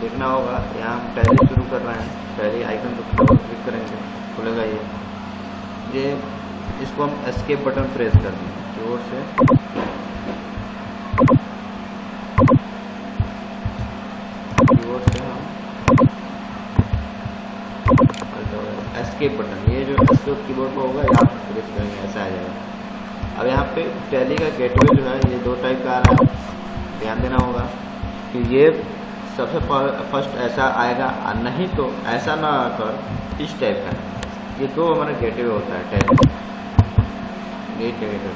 देखना होगा यहाँ हम टैली शुरू कर रहे हैं, टैली आइकन को डबल क्लिक करेंगे, खुलेगा ये इसको हम एस्केप बटन प्रेस कर देंगे कीबोर्ड से। हम एस्केप बटन, ये जो एस्केप कीबोर्ड पर होगा यहाँ पर प्रेस करेंगे, ऐसा आ जाएगा। अब यहाँ पे टैली का गेटवे जो है ये दो टाइप का आ रहा है, ध्यान देना होगा कि ये सबसे फर्स्ट ऐसा आएगा, नहीं तो ऐसा ना आकर इस टाइप का। ये दो हमारा गेटवे होता है टैली, गेटवे का।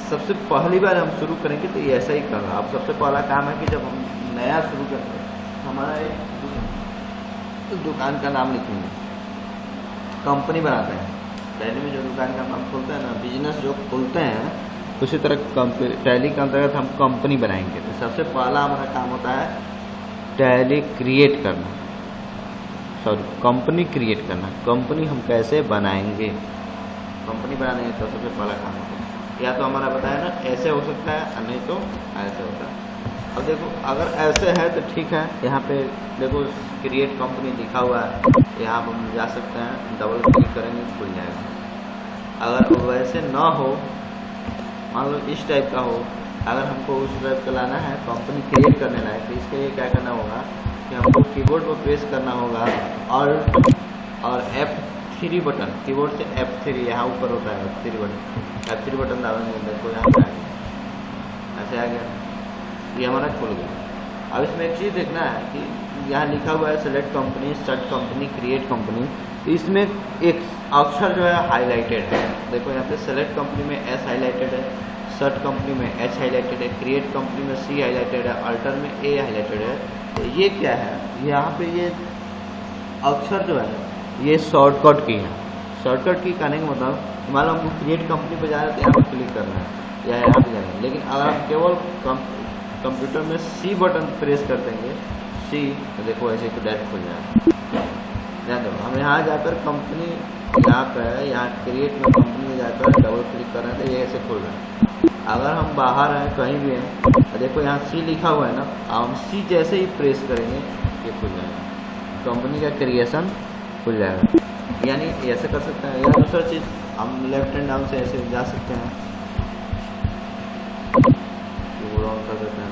सबसे पहली बार हम शुरू करेंगे तो ये ऐसा ही करना। अब सबसे पहला काम है कि जब हम नया शुरू करते हैं, हमारा एक दुकान का नाम लिखेंगे, कंपनी बनाते हैं टैली में जो दुकान का नाम खोलते हैं ना, बिजनेस जो खोलते हैं, उसी तरह टैली के अंतर्गत हम कंपनी बनाएंगे। तो सबसे पहला हमारा काम होता है टैली क्रिएट करना, सॉरी कंपनी क्रिएट करना। कंपनी हम कैसे बनाएंगे, कंपनी बनाने का सबसे पहला काम होता है। या तो हमारा बताया ना ऐसे हो सकता है, और नहीं तो ऐसे होता है। अब देखो अगर ऐसे है तो ठीक है, यहाँ पे देखो क्रिएट कंपनी लिखा हुआ है, यहाँ पर हम जा सकते हैं, डबल क्लिक करेंगे खुल जाएगा। अगर वैसे ना हो, मान लो इस टाइप का हो, अगर हमको उस टाइप का लाना है कंपनी क्रिएट करने लायक, तो इसके लिए क्या करना होगा कि हमको कीबोर्ड पर प्रेस करना होगा और F3 बटन, कीबोर्ड से F3 यहाँ ऊपर होता है F3 बटन, F3 बटन दाबेंगे, देखो यहाँ पे ऐसे आ गया, ये हमारा खुल गया। अब इसमें एक चीज़ देखना है कि यहाँ लिखा हुआ है select company, search company, create company. तो इसमें एक अक्षर जो है हाईलाइटेड है, देखो यहाँ पे सेलेक्ट कंपनी में S हाईलाइटेड है, सर्च कंपनी में H हाईलाइटेड है, क्रिएट कंपनी में C हाईलाइटेड है, अल्टर में A हाईलाइटेड है। तो ये क्या है, यहाँ पे ये अक्षर जो है ये शॉर्टकट की है। शॉर्टकट की कहने का मतलब मान लो हमको क्रिएट कंपनी पर जा रहे हैं तो यहाँ पर क्लिक करना है या यहाँ पर जाना है, लेकिन अगर हम केवल कंप्यूटर में C बटन प्रेस कर देंगे, C, तो देखो ऐसे तो डायरेक्ट खुल जाएगा। ध्यान दो, हम यहाँ जाकर कंपनी यहाँ पर है, यहाँ क्रिएट में कंपनी में जाकर डबल क्लिक कर रहे हैं तो ये ऐसे खुल रहा है। अगर हम बाहर हैं कहीं भी हैं, तो देखो यहाँ C लिखा हुआ है ना, हम C जैसे ही प्रेस करेंगे ये खुल जाएगा, कंपनी का क्रिएशन खुल जाएगा। यानी ऐसे कर सकते हैं। या दूसरा चीज़ हम लेफ्ट हैंड डाउन से ऐसे जा सकते हैं, ऑन कर देते हैं।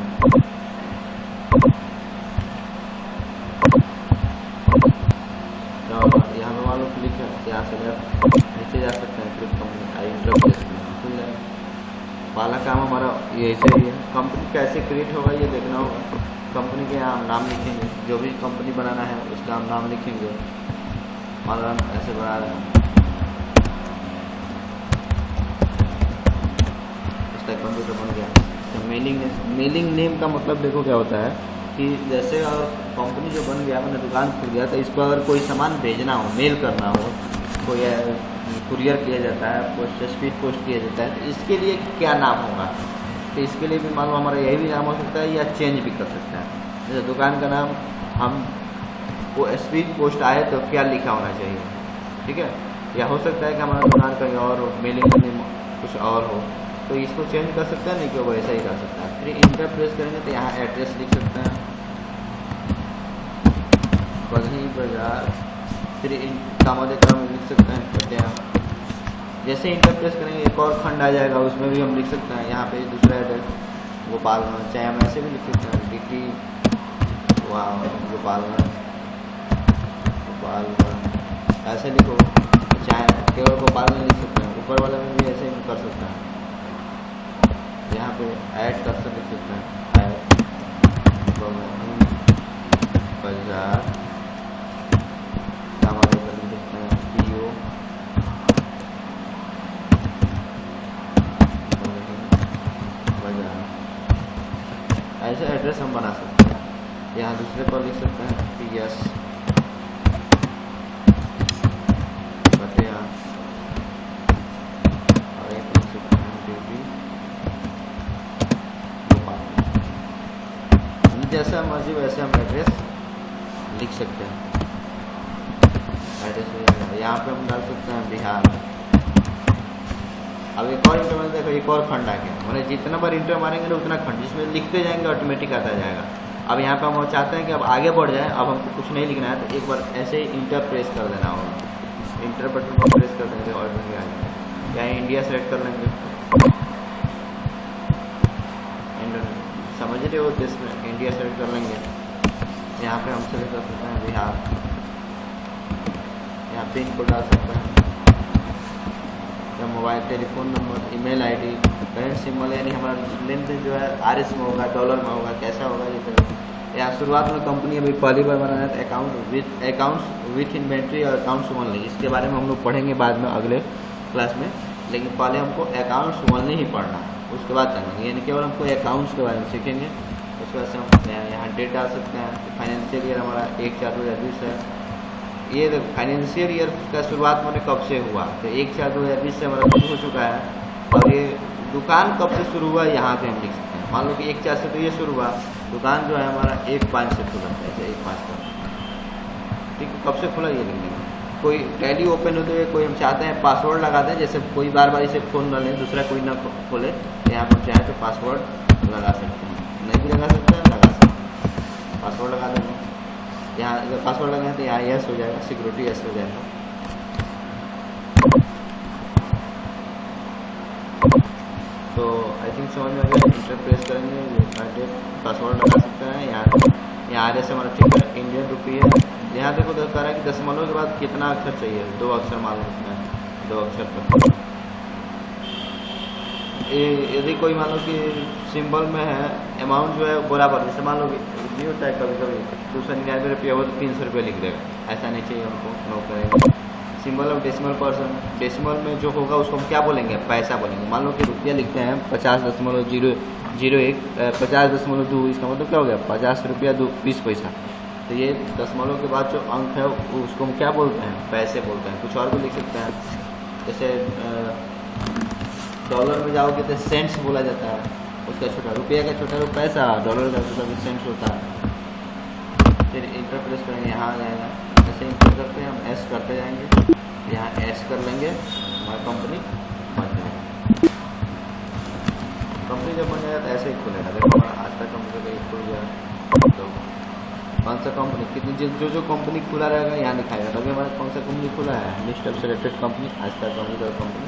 यहाँ पे मान लो क्लिक है, यहाँ से नीचे जा सकते हैं, क्लिक कंपनी इंटरप्रेस खुल जाएगा। पहला काम हमारा ये ऐसे ही है। कंपनी कैसे क्रिएट होगा ये देखना होगा। कंपनी के यहाँ हम नाम लिखेंगे, जो भी कंपनी बनाना है उसका हम नाम लिखेंगे। मान लो हम ऐसे बना रहे हैं, इसका कंप्यूटर बन गया। तो मेलिंग नेम का मतलब देखो क्या होता है कि जैसे अगर कंपनी जो बन गया, मैंने दुकान खुल गया, तो इस पर अगर कोई सामान भेजना हो, मेल करना हो, कोई कुरियर किया जाता है, पोस्ट स्पीड पोस्ट किया जाता है, तो इसके लिए क्या नाम होगा। तो इसके लिए भी मान लो हमारा यही भी नाम हो सकता है या चेंज भी कर सकता है। जैसे दुकान का नाम हम वो स्पीड पोस्ट आए तो क्या लिखा होना चाहिए, ठीक है। या हो सकता है कि हमारा दुकान कहीं और हो, मेलिंग नेम कुछ और हो, तो इसको चेंज कर सकते हैं, नहीं कि वैसा ही कर सकता है। फिर इंटर प्रेस करेंगे तो यहाँ एड्रेस लिख सकते हैं, बघई बाजार, फिर कामाख्या क्रम में लिख सकते हैं पटिया। जैसे इंटर प्रेस करेंगे एक और खंड आ जाएगा, उसमें भी हम लिख सकते हैं यहाँ पे दूसरा एड्रेस गोपालगंज, चाहे हम ऐसे भी लिख सकते हैं डिटी गोपालगंज, ऐसे लिखो, चाहे केवल गोपालगंज लिख सकते हैं। ऊपर वाले में भी ऐसे ही कर सकते हैं, यहाँ पे ऐड कर सकते हैं, ऐड बाजार हमारे कर सकते हैं, पीओ बाजार, ऐसे एड्रेस हम बना सकते हैं। यहाँ दूसरे पर लिख सकते हैं PS और एक लिख सकते हैं DP जैसा मर्जी वैसे हम एड्रेस लिख सकते हैं। एड्रेस हो जाएगा, यहाँ पे हम डाल सकते हैं बिहार, अब एक और इंटर में देखो, एक और खंड आ गया, मैंने जितना बार इंटर मारेंगे ना उतना खंड, जिसमें लिखते जाएंगे ऑटोमेटिक आता जाएगा। अब यहाँ पे हम चाहते हैं कि अब आगे बढ़ जाए, अब हमको कुछ नहीं लिखना है, तो एक बार ऐसे ही इंटर प्रेस कर देना होगा। इंटर बटन को प्रेस कर देंगे और आ जाएगा। यहाँ इंडिया सेलेक्ट कर लेंगे, समझ रहे हो, देश में इंडिया सेलेक्ट कर लेंगे। यहाँ पे हम सेलेक्ट कर सकते हैं बिहार, यहाँ पिन कोड डाल सकते हैं, या mobile telephone number, email ID, current symbol, यानी हमारा लेन देन जो है RS में होगा, डॉलर में होगा, कैसा होगा ये करेंगे। यहाँ शुरुआत में कंपनी अभी पहली बार बनाना है, तो अकाउंट्स विथ इन्वेंट्री और अकाउंट्स ओनली, इसके बारे में हम लोग पढ़ेंगे बाद में अगले क्लास में, लेकिन पहले हमको अकाउंट्स ओनली ही पढ़ना है, उसके बाद जानेंगे, यानी केवल हमको अकाउंट्स के बारे में सीखेंगे। उसके बाद से हम यहाँ डेट डाल सकते हैं। फाइनेंशियल ईयर हमारा 1/4/2020 है। ये फाइनेंशियल ईयर का शुरुआत मैंने कब से हुआ, तो 1/4/2020 से हमारा शुरू हो चुका है। और ये दुकान कब से शुरू हुआ यहाँ पे हम लिख सकते हैं। मान लो कि 1/4 से तो ये शुरू हुआ, दुकान जो है हमारा 1/5 से खुला, जैसे 1/5 का, ठीक है, कब से खुला ये लिख देंगे। कोई टैली ओपन होते हुए कोई हम चाहते हैं पासवर्ड लगा दें, जैसे कोई बार बार इसे खोल न लें, दूसरा कोई ना खोले, तो यहाँ पर चाहे तो पासवर्ड लगा सकते हैं, नहीं भी लगा सकते हैं, लगा सकते हैं, पासवर्ड लगा देंगे। यहाँ अगर पासवर्ड लगाएं तो यहाँ यस हो जाएगा, सिक्योरिटी यस हो जाएगा। तो आई थिंक समझ में आ गया। इंटर प्रेस करेंगे, ये पासवर्ड लगा सकते हैं। यहाँ RS हमारा ठीक है, इंडियन रुपी है। यहाँ देखो कह रहा है कि दशमलव के बाद कितना अक्षर चाहिए, 2 अक्षर मान लेते हैं, 2 अक्षर तक। यदि कोई मान लो कि सिंबल में है, अमाउंट जो है बराबर, जैसे मान लो कि होता है कभी कभी 299 रुपये हो तो 300 रुपये लिख देगा, ऐसा नहीं चाहिए हमको, नो करेंगे। Symbol of decimal person, decimal में जो होगा उसको हम क्या बोलेंगे, पैसा बोलेंगे। मान लो कि रुपया लिखते हैं 50.001, 50.2, इसका मतलब क्या हो गया, 50 रुपया 20 पैसा। तो ये दशमलव के बाद जो अंक है उसको हम क्या बोलते हैं, पैसे बोलते हैं। कुछ और भी लिख सकते हैं, जैसे डॉलर में जाओगे तो सेंट्स बोला जाता है, उसका छोटा, रुपये का छोटा पैसा, डॉलर का छोटा सेंट्स होता है। फिर इंटर प्रेस करेंगे, यहाँ आ जाएगा, ऐसे इंटर करते हैं हम, एस करते जाएंगे, यहाँ एस कर लेंगे, हमारी कंपनी बन जाएगी। कंपनी जब बन जाएगा तो ऐसे ही खुलेगा। देखो हमारा आज तक कंपनी का खुल गया, तो कौन सा कंपनी, कितनी जो कंपनी खुला रहेगा यहाँ दिखाएगा। अभी हमारा कौन सा कंपनी खुला है, लिस्ट ऑफ सिलेक्टेड कंपनी, आज तक कंपनी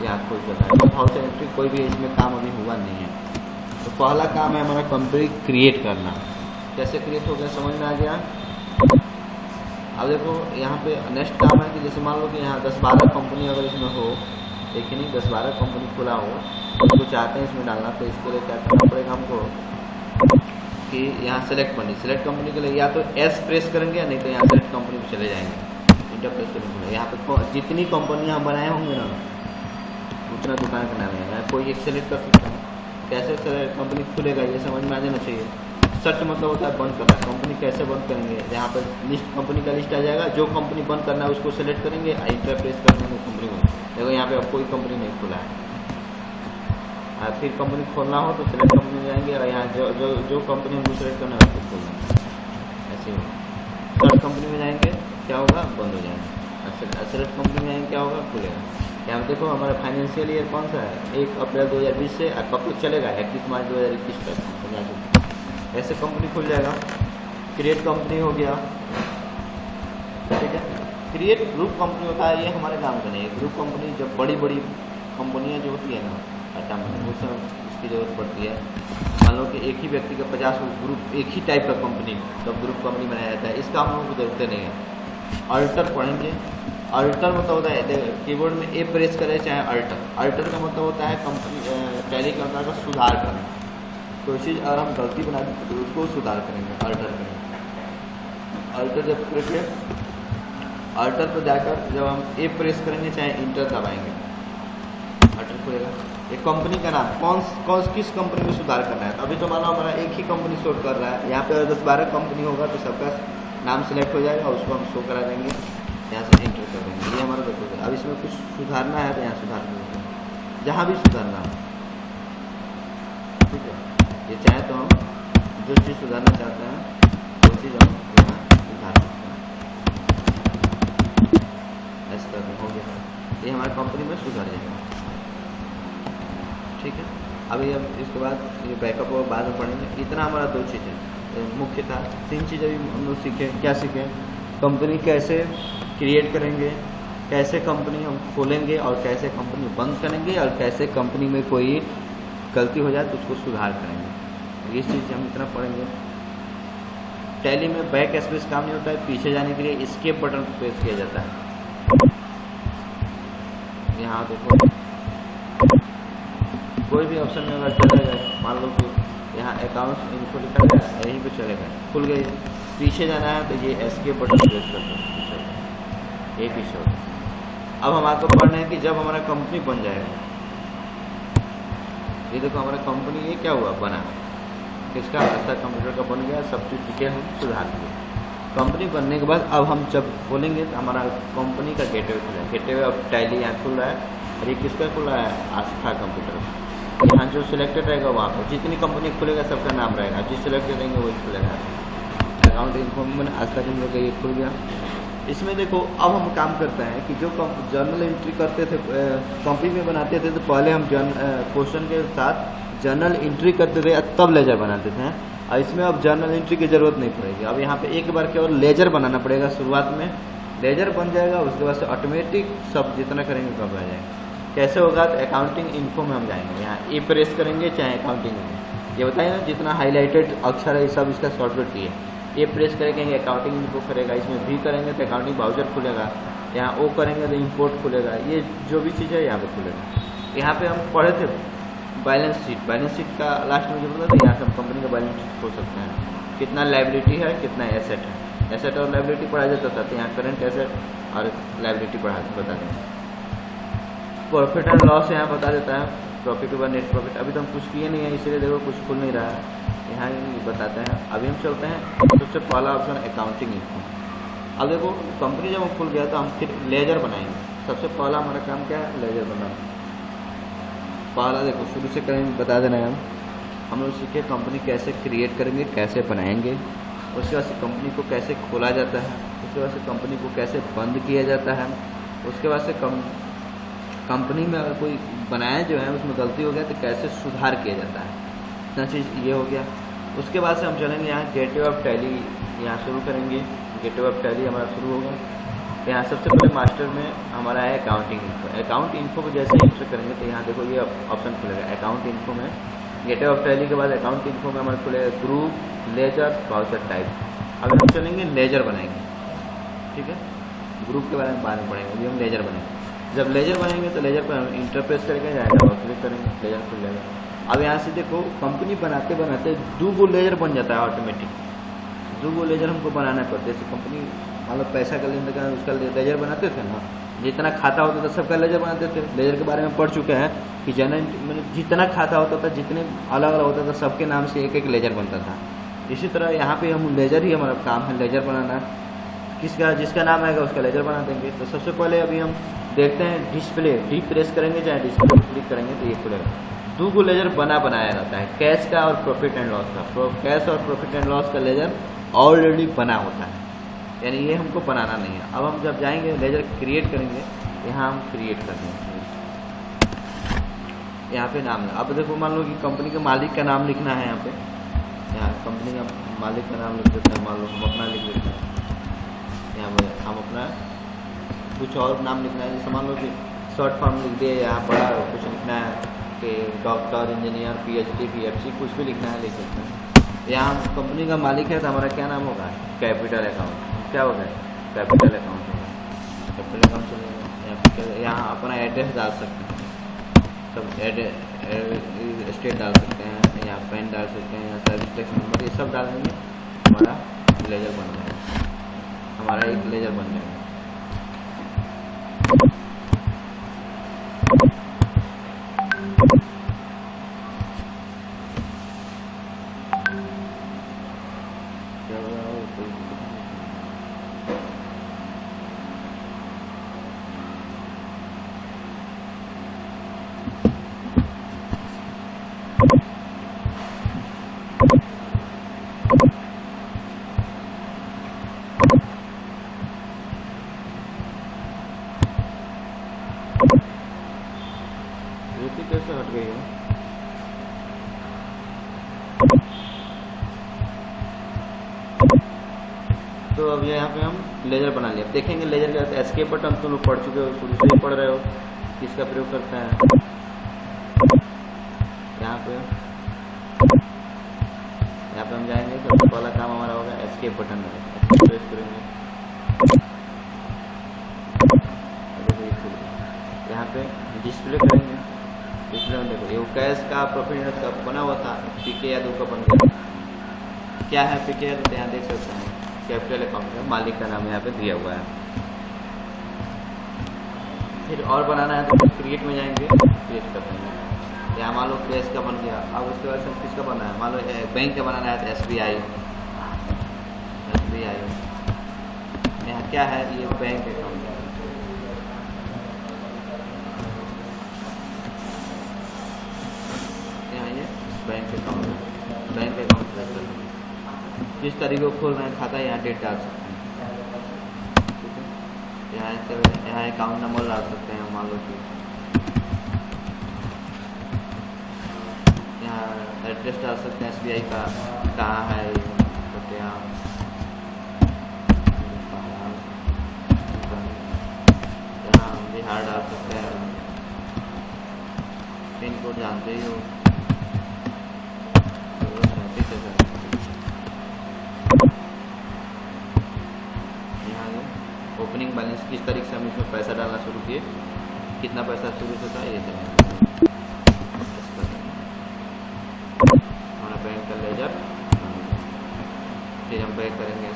यहाँ खुल जाता है। तो हाउस इलेक्ट्रिक कोई भी इसमें काम अभी हुआ नहीं है। तो पहला काम है हमारा कंपनी क्रिएट करना। कैसे क्रिएट हो गया, समझ में आ गया। अब देखो यहाँ पे नेक्स्ट काम है कि जैसे मान लो कि यहाँ 10-12 कंपनी अगर इसमें हो, एक ही नहीं 10-12 कंपनी खुला हो, तो चाहते हैं इसमें डालना, तो इसके लिए क्या करना पड़ेगा हमको कि यहाँ सेलेक्ट कंपनी के लिए या तो एस प्रेस करेंगे, नहीं तो यहाँ सेलेक्ट कंपनी पे चले जाएंगे, इंटर प्रेस करेंगे। यहाँ पे जितनी कंपनियाँ बनाए होंगे ना उतना दुकान का नाम है, कोई एक सेलेक्ट कर सकता है। कैसे सेलेक्ट कंपनी खुलेगा ये समझ में आ जाना चाहिए। सर्च मतलब होता है बंद करना, कंपनी कैसे बंद करेंगे, यहाँ पर लिस्ट कंपनी का लिस्ट आ जाएगा, जो कंपनी बंद करना है उसको सेलेक्ट करेंगे, इंटर प्रेस कर देंगे कंपनी को। देखो यहाँ पे अब कोई कंपनी नहीं खुला है। फिर कंपनी खोलना हो तो सेलेक्ट कंपनी में जाएंगे और यहाँ जो कंपनी हमको सेलेक्ट करना है उसको खोलना, ऐसे ही सर्च कंपनी में जाएंगे क्या होगा, बंद हो जाएगा। सेलेक्ट कंपनी में जाएंगे क्या होगा, खुलेगा। यहाँ देखो हमारा फाइनेंशियल ईयर कौन सा है, 1 अप्रैल 2020 से कब तक चलेगा, 31 मार्च 2021 तक। ऐसे कंपनी खुल जाएगा। क्रिएट कंपनी हो गया, ठीक है। क्रिएट ग्रुप कंपनी होता है, ये हमारे काम का नहीं है। ग्रुप कंपनी जब बड़ी बड़ी कंपनियां जो होती है ना टाटा में, उस समय इसकी ज़रूरत पड़ती है। मान लो कि एक ही व्यक्ति का 50 ग्रुप, एक ही टाइप का कंपनी, तब ग्रुप कंपनी बनाया जाता है। इसका हम लोगों को जरूरत नहीं है। अल्टर पढ़ेंगे। अल्टर मतलब होता है, कीबोर्ड में ए प्रेस करें चाहे अल्टर। अल्टर का मतलब होता है कंपनी टैली का सुधार करना। कोई चीज़ अगर हम गलती बना दी तो उसको सुधार करेंगे, अल्टर करेंगे। अल्टर जब करके अल्टर पर जाकर जब हम ए प्रेस करेंगे चाहे इंटर दबाएंगे, अल्टर खुलेगा। एक कंपनी का नाम किस कंपनी में सुधार करना है। अभी तो मानो हमारा एक ही कंपनी शो कर रहा है, यहाँ पे अगर 10-12 कंपनी होगा तो सबका नाम सेलेक्ट हो जाएगा, उसको हम शो करा देंगे, यहाँ से एंटर कर देंगे। ये हमारा देखो, अब इसमें कुछ सुधारना है तो यहाँ सुधार देंगे, जहाँ भी सुधारना है, ठीक है। ये चाहे तो हम जो चीज़ सुधारना चाहते हैं वो चीज़ हम यहाँ सुधार सकते हैं, ऐसा करके हो गया। ये हमारे कंपनी में सुधार जाएगा। ठीक है। अभी हम इसके बाद ये बैकअप और बाद में पढ़ेंगे। इतना हमारा 2 चीज़ें मुख्य था। 3 चीज़ें भी हम लोग सीखे। क्या सीखे? कंपनी कैसे क्रिएट करेंगे, कैसे कंपनी हम खोलेंगे और कैसे कंपनी बंद करेंगे, और कैसे कंपनी में कोई गलती हो जाए तो उसको सुधार करेंगे। ये चीज़ हम इतना पढ़ेंगे। टैली में बैक स्पेस काम नहीं होता है, पीछे जाने के लिए एस्केप बटन प्रेस किया जाता है। यहाँ देखो कोई भी ऑप्शन में अगर चला जाए, मान लो कि यहाँ अकाउंट्स इनको लिखा गया, यहीं पे चलेगा, खुल गई। पीछे जाना है तो ये एस्केप बटन प्रेस करते हैं, ये पीछे होगा। अब हमारे को पढ़ना है कि जब हमारा कंपनी बन जाएगा, ये देखो हमारा कंपनी ये क्या हुआ, बना, इसका अच्छा कंप्यूटर का बन गया, सब चीज़ ठीक है, हम सुधार दिए। कंपनी बनने के बाद अब हम जब खोलेंगे तो हमारा कंपनी का गेटवे खुला है। गेटवे अब टैली यहाँ खुल रहा है, और ये किसका खुला है, आस्था कंप्यूटर। यहाँ जो सिलेक्टेड रहेगा वहाँ पर जितनी कंपनी खुलेगा सबका नाम रहेगा, जिस सिलेक्टेड रहेंगे वही खुलेगा। अकाउंट इन्फॉर्मेशन आस्था कंप्यूटर का ये खुल गया। इसमें देखो अब हम काम करते हैं कि जो जर्नल एंट्री करते थे, कंपनी में बनाते थे, तो पहले हम क्वेश्चन के साथ जर्नल एंट्री करते थे, तब लेजर बनाते थे। और इसमें अब जर्नल एंट्री की ज़रूरत नहीं पड़ेगी। अब यहाँ पे एक बार केवल लेजर बनाना पड़ेगा। शुरुआत में लेजर बन जाएगा, उसके बाद से ऑटोमेटिक सब जितना करेंगे कब आ जाएगा। कैसे होगा? तो अकाउंटिंग इन्फो में हम जाएंगे, यहाँ ए प्रेस करेंगे चाहे अकाउंटिंग में, ये बताइए ना, जितना हाईलाइटेड अक्षर है सब इसका शॉर्टकट की है। ए प्रेस करेंगे अकाउंटिंग इन्फो करेगा, इसमें भी करेंगे तो अकाउंटिंग ब्राउजर खुलेगा, यहाँ ओ करेंगे तो इम्पोर्ट खुलेगा। ये जो भी चीज़ है यहाँ पे खुलेगा। यहाँ पे हम पढ़े थे बैलेंस शीट। बैलेंस शीट का लास्ट में जो बोला था, यहाँ से हम कंपनी का बैलेंस शीट खोल सकते हैं, कितना लायबिलिटी है, कितना एसेट है। एसेट और लायबिलिटी पढ़ा जाता था, तो यहाँ करंट एसेट और लायबिलिटी बता देंगे। प्रॉफिट एंड लॉस यहाँ बता देता है, प्रॉफिट ओवर नेट प्रॉफिट। अभी तो हम कुछ किए नहीं है, इसलिए देखो कुछ खुल नहीं रहा है, यहाँ ही बताते हैं। अभी हम चलते हैं सबसे पहला ऑप्शन अकाउंटिंग इन्फो। अब देखो कंपनी जब हम खुल गया तो हम फिर लेजर बनाएंगे। सबसे पहला हमारा काम क्या है, लेजर बनाना। पहला देखो शुरू से करेंगे, बता देना है हम लोग सीखे कंपनी कैसे क्रिएट करेंगे, कैसे बनाएंगे, उसके बाद से कंपनी को कैसे खोला जाता है, उसके बाद से कंपनी को कैसे बंद किया जाता है, उसके बाद से कंपनी में अगर कोई बनाया जो है उसमें गलती हो गया तो कैसे सुधार किया जाता है। इतना चीज़ ये हो गया। उसके बाद से हम चलेंगे यहाँ गेटवे ऑफ टैली, यहाँ शुरू करेंगे। गेटवे ऑफ टैली हमारा शुरू होगा। यहाँ सबसे पहले मास्टर में हमारा है अकाउंटिंग इन्फो। अकाउंट इन्फो को जैसे इंटर करेंगे तो यहाँ देखो ये ऑप्शन खुलेगा अकाउंट इन्फो में। गेटवे ऑफ टैली के बाद अकाउंट इन्फो में हमारे खुलेगा ग्रुप, लेजर, वाउचर टाइप। अब हम चलेंगे लेजर बनाएंगे, ठीक है। ग्रुप के बारे में बाद में पढ़ेंगे, अभी हम लेजर बनाएंगे। जब लेजर बनेंगे तो लेजर पर इंटरप्रेस करके जाएगा और क्लिक करेंगे, लेजर खुल जाएगा। अब यहाँ से देखो कंपनी बनाते बनाते 2 लेजर बन जाता है ऑटोमेटिक। 2 लेजर हमको बनाना पड़ता है। जैसे कंपनी मान लो पैसा का लेन देन उसका लेजर बनाते थे ना, जितना खाता होता था सबका लेजर बनाते थे। लेजर के बारे में पढ़ चुके हैं कि मतलब जितना खाता होता था, जितने अलग अलग होता था, सबके नाम से एक लेजर बनता था। इसी तरह यहाँ पे हम लेजर ही हमारा काम है, लेजर बनाना। जिसका नाम आएगा उसका लेजर बना देंगे। तो सबसे पहले अभी हम देखते हैं डिस्प्ले, डी प्रेस करेंगे चाहे डिस्प्ले क्लिक करेंगे तो ये खुलेगा। 2 लेजर बनाया जाता है, कैश का और प्रॉफिट एंड लॉस का। कैश और प्रॉफिट एंड लॉस का लेजर ऑलरेडी बना होता है, यानी ये हमको बनाना नहीं है। अब हम जब जाएंगे लेजर क्रिएट करेंगे, यहाँ हम क्रिएट कर देंगे। यहाँ पे नाम, अब देखो मान लो कि कंपनी के मालिक का नाम लिखना है। यहाँ कंपनी का मालिक का नाम लिख देते हैं। मान लो हम अपना लिख देते हैं, यहाँ पर हम अपना कुछ और नाम लिखना है। जैसे मान लो कि शॉर्ट फॉर्म लिख दिए, यहाँ बड़ा कुछ लिखना है कि डॉक्टर, इंजीनियर, PhD, PFC, कुछ भी लिखना है लिख सकते हैं। यहाँ कंपनी का मालिक है तो हमारा क्या नाम होगा, कैपिटल अकाउंट। क्या होगा, कैपिटल अकाउंट होगा, कैपिटल अकाउंट चलेगा। यहाँ अपना एड्रेस डाल सकते हैं, सब स्टेट डाल सकते हैं, यहाँ पेन डाल सकते हैं, यहाँ सर्विस टैक्स नंबर, ये सब डाल देंगे, हमारा लेजर बन जाएगा, हमारा एक लेजर बन जाएगा। तो अब यहाँ पे हम लेजर बना लिया। देखेंगे लेजर का एस्केप बटन तुम लोग पढ़ चुके हो, शुरू से ही पढ़ रहे हो, किसका प्रयोग करते हैं। यहाँ पे हम जाएंगे, सबसे पहला काम हमारा होगा एस्केप बटन में प्रेस करेंगे। यहाँ पे डिस्प्ले करेंगे। डिस्प्ले में देखो ये कैश का प्रॉफिट का बना हुआ था, पीके यादव का बन गया। क्या है पीके यादव, यहाँ देख सकते हैं कैपिटल अकाउंट का मालिक का नाम यहाँ पे दिया हुआ है। फिर और बनाना है तो क्रिएट में जाएंगे, क्रिएट कर देंगे। यहाँ मान लो कैश का बन गया। अब उसके बाद किसका बनना है, मान लो बैंक का बनाना है तो SBI। यहाँ क्या है, ये बैंक अकाउंट है। यहाँ ये बैंक अकाउंट है, बैंक अकाउंट किस तरीके को खोल रहे हैं खाता, यहाँ डेट डाल सकते हैं। ठीक है, यहाँ अकाउंट नंबर डाल सकते हैं। मान लो कि यहाँ एड्रेस डाल सकते हैं SBI का, कहाँ है ये, तो यहाँ बिहार डाल सकते हैं। पिन कोड जानते ही हो, यहाँ ओपनिंग बैलेंस किस तरीके से हम इसमें पैसा डालना शुरू किए, कितना पैसा शुरू से था ये हमारा बैंक का लेजर। फिर हम बैक करेंगे,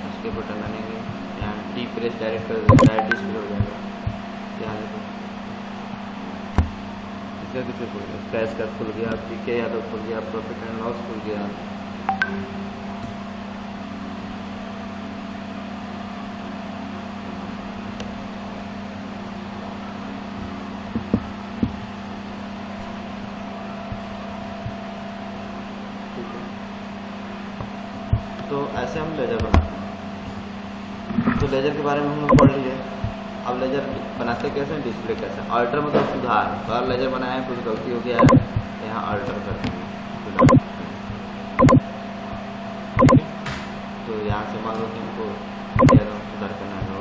इसके बटन डालेंगे। यहाँ डी प्रेस डायरेक्ट डिस्प्ले हो जाएगा। यहाँ इसका कुछ खुल गया, कैश का खुल गया, पीके यादव खुल गया, प्रॉफिट एंड लॉस खुल गया। तो ऐसे हम लेजर बनाते हैं। तो लेजर के बारे में हम लोग पढ़ लिए। अब लेजर बनाते कैसे, डिस्प्ले कैसे। अल्टर मतलब सुधार, तो और लेजर बनाए कुछ गलती हो गया है, यहाँ अल्टर करते हैं। तो यहाँ से मान लो कि हमको सुधार करना है।